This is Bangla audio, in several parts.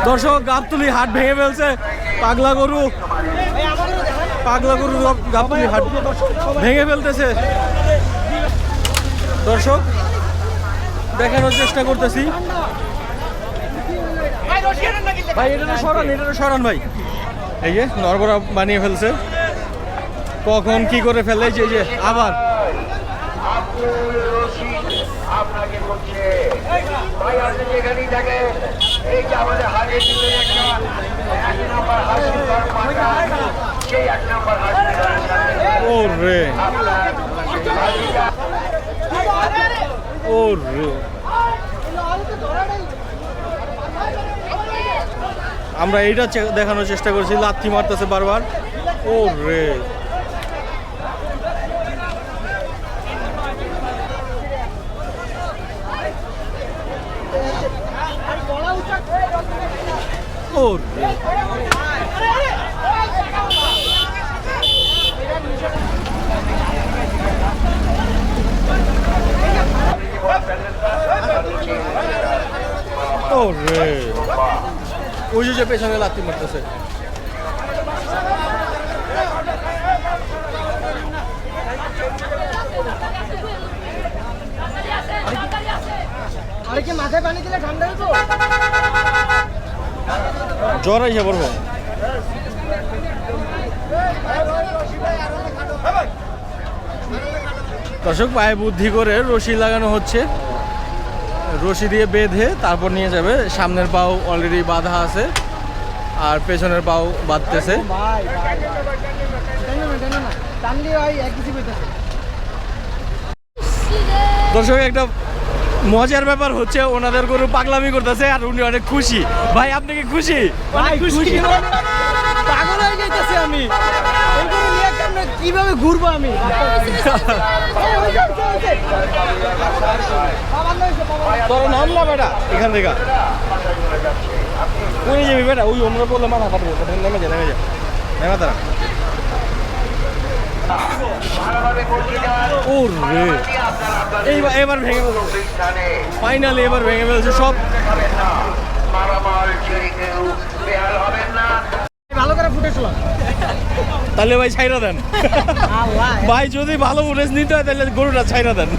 দর্শক গাবতলী হাট ভেঙে ফেলছে, পাগলা গরু গাবতলী হাট ভেঙে ফেলতেছে। দর্শক দেখানোর চেষ্টা করতেছি। ভাই এটা সরান ভাই। এই যে নরবরা বানিয়ে ফেলছে, কখন কি করে ফেলে। এই যে আবার আপনাকে বলছে ভাই, আপনি যেখানেই থাকেন, এই যে আমাদের হাটের দিকে একটা 1 নম্বর হাসপাতাল পাতা, সেই 1 নম্বর হাসপাতালের সামনে ওরে ওরে আমরা এইটা দেখানোর চেষ্টা করছি, লাথি মারতেছে বারবার। ওরে ওরে ওই যে পেছনে লাথি মারতেছে। আরে কি মাথায় পানি দিলে ঠান্ডা হইব? জ্বর আইসা পড়বো। দর্শক পায়ে বুদ্ধি করে রশি লাগানো হচ্ছে, রশি দিয়ে বেঁধে তারপর নিয়ে যাবে। সামনের পাও অলরেডি বাঁধা আছে আর পেছনের পাও বাঁধতেছে। দর্শক একটা মজার ব্যাপার হচ্ছে, ওনাদের গরু পাগলামি করতেছে আর উনি অনেক খুশি। ভাই আপনি কি খুশি? অনেক খুশি, পাগল হয়ে যাইতেছি আমি। এই গরু নিয়ে কেমনে কিভাবে ঘুরবো আমি? তোর নাম না বেটা এখান থেকে কোন যাবি বেটা? ওই আমরা বললাম মাথা পাতবো, নেমে যা তারা। ওরে এবার ভেঙে ফেলছে, ফাইনালি এবার ভেঙে ফেলছে সব। ভালো করে ফুটেছিলাম তাহলে ভাই ছাইরা দেন ভাই, যদি ভালো ফুটেজ নিতে হয় তাহলে গরুটা ছাইরা দেন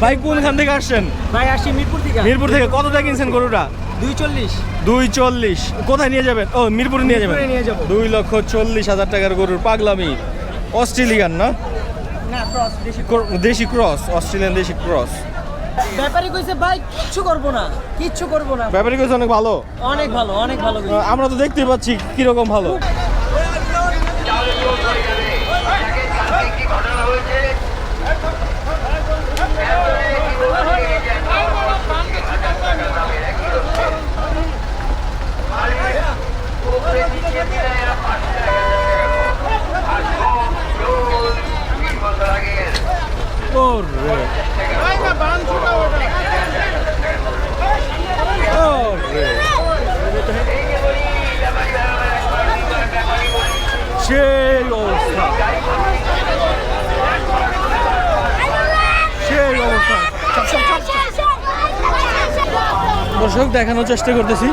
ভাই। কোনখান থেকে আসছেন? ভাই আসি মিরপুর থেকে। মিরপুর থেকে। কত টাকা কিনছেন গরুটা? 240। কোথায় নিয়ে যাবেন? ও মিরপুরে নিয়ে যাবেন। 2,40,000 টাকার গরুর পাগলামি। অস্ট্রেলিয়ান না? না, ক্রস, দেশি ক্রস, অস্ট্রেলিয়ান দেশি ক্রস। ব্যাপারী কইছে ভাই কিচ্ছু করব না। ব্যাপারী কইছে অনেক ভালো, অনেক ভালো কইছে। আমরা তো দেখতেই পাচ্ছি কিরকম ভালো। সেই অবস্থা, দর্শক দেখানোর চেষ্টা করতেছি।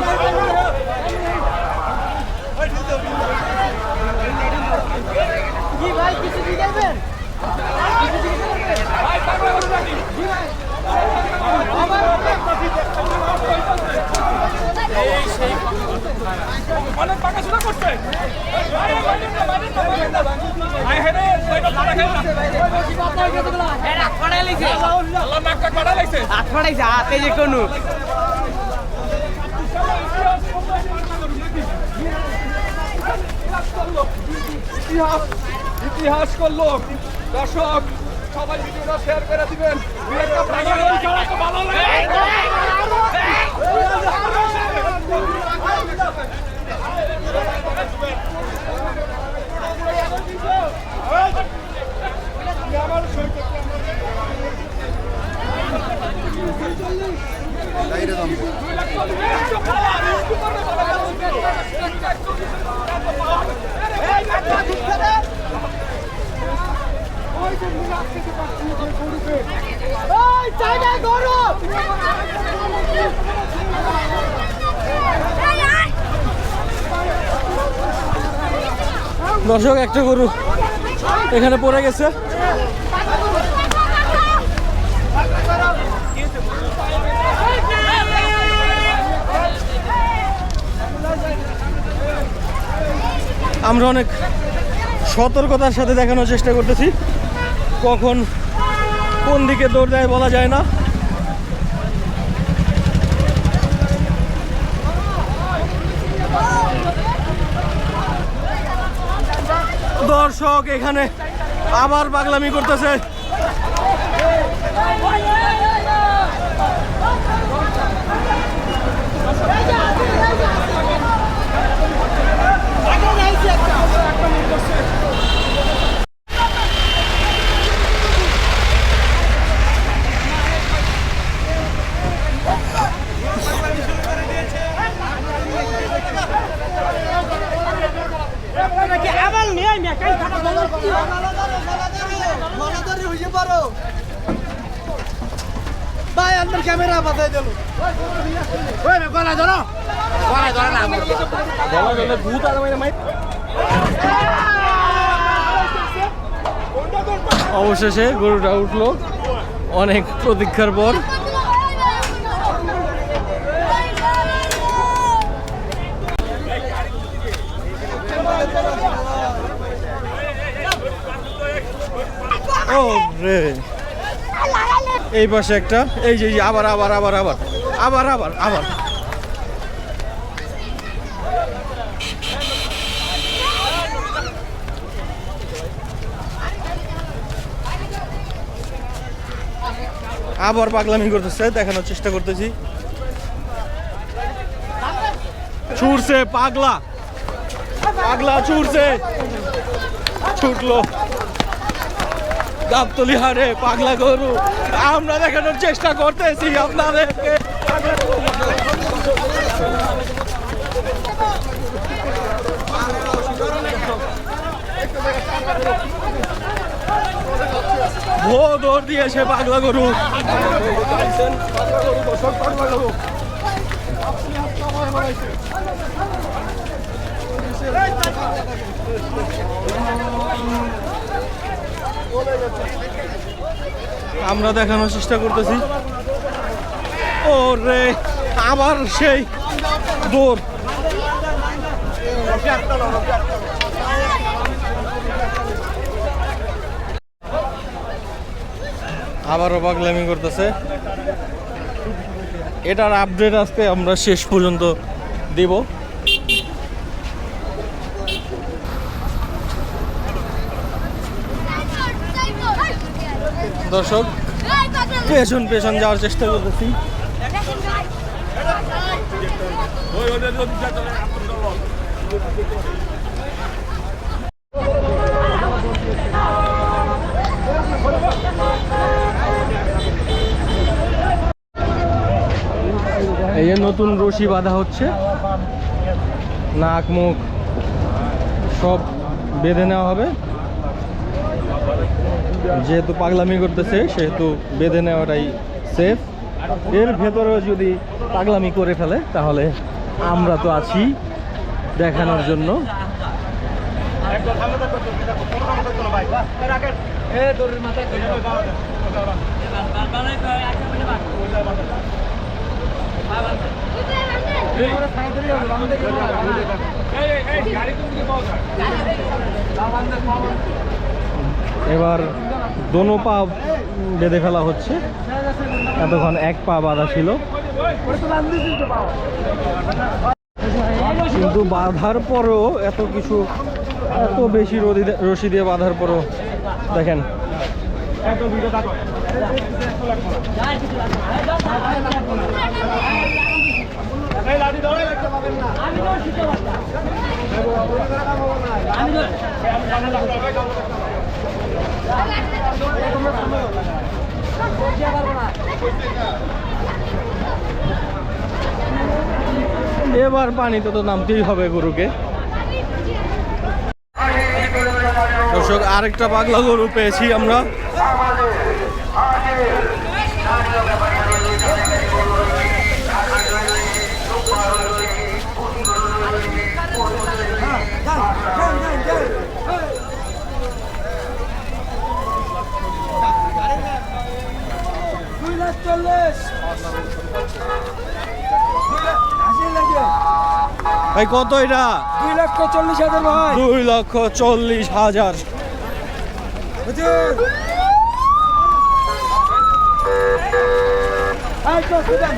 অনেক পাকাশোনা করছে। ইতিহাস করলো। দর্শক সবাই ভিডিওটা শেয়ার করে দিবেন। ভালো লাগে। চাই না গরু দর্শক একটা গরু এখানে পড়ে গেছে। আমরা অনেক সতর্কতার সাথে দেখানোর চেষ্টা করতেছি, কখন কোন দিকে দৌড় দেয় বলা যায় না। দর্শক এখানে আবার পাগলামি করতেছে। ভাই আপনার ক্যামেরা বাজাই দিল। গলা ধরো, গলা ধরো না, গলা ধরলে ভূত আর মাই। অবশেষে গরুটা উঠলো অনেক প্রতীক্ষার পর। ও রে, এই পাশে একটা, এই যে আবার আবার আবার আবার আবার আবার আবার আবার পাগলামি করতেছে, দেখানোর চেষ্টা করতেছি। ছুটছে পাগলা, পাগলা ছুটছে, ছুটলো গাবতলি হারে পাগলা গরু। আমরা দেখানোর চেষ্টা করতেছি আপনাদেরকে। ভো দৌড় দিয়েছে পাগলা গরু। আমরা দেখানোর চেষ্টা করতেছি। ও রে, আবার সেই দৌড়। আবারও পাগলামি করতেছে। এটার আপডেট আজকে আমরা শেষ পর্যন্ত দেব। দর্শক পেছন পেছন যাওয়ার চেষ্টা করতেছি। এই যে নতুন রশি বাঁধা হচ্ছে, নাক মুখ সব বেঁধে নেওয়া হবে। যেহেতু পাগলামি করতেছে সেহেতু বেঁধে নেওয়াটাই সেফ। এর ভেতরেও যদি পাগলামি করে ফেলে তাহলে আমরা তো আছি দেখানোর জন্য। এবার দোনো পা বেঁধে ফেলা হচ্ছে, এতক্ষণ এক পা বাঁধা ছিল। কিন্তু বাঁধার পরও এত কিছু, এত বেশি রশি দিয়ে বাঁধার পরও দেখেন এবার পানিতে তো নামতেই হবে গরুকে। দর্শক আরেকটা পাগলা গরু পেয়েছি আমরা। ভাই কত এটা? 2,40,000 ভাই। 2,40,000। এই তো সুদান।